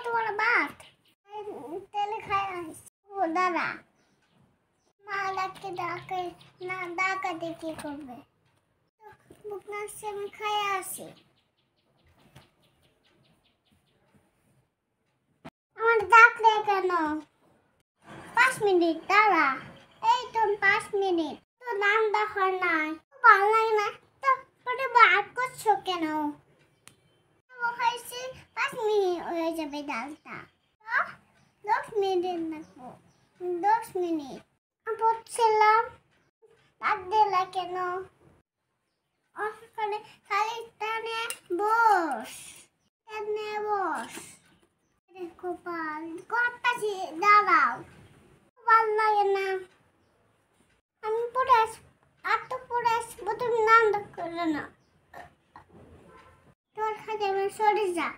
তোমার ভাত তেলে খাই ও দাদা মা ডাকে না ডাকাতে কি করবে বুক নাচছে আমি খাই আসি আমার ডাকলে কেন 5 মিনিট দাঁড়া এই তো 5 মিনিট তো নাম দেখার নাই ভালো লাগে না তো পরে ভাত করছো কেন খাইছি 5 মিনিট হয়ে যাবে ডালটা 10 মিনিট লাগবো 10 মিনিট পড়ছিলাম ডাক দিলা কেন ওখানে খালি টানে বস দেখো পাল করতেছি দাঁড়াও ভালো লাগে না আমি পড়ে আর তো পড়ে আসবো তুমি নাম ডাক করলে না তোর খাতে আমার সরে যা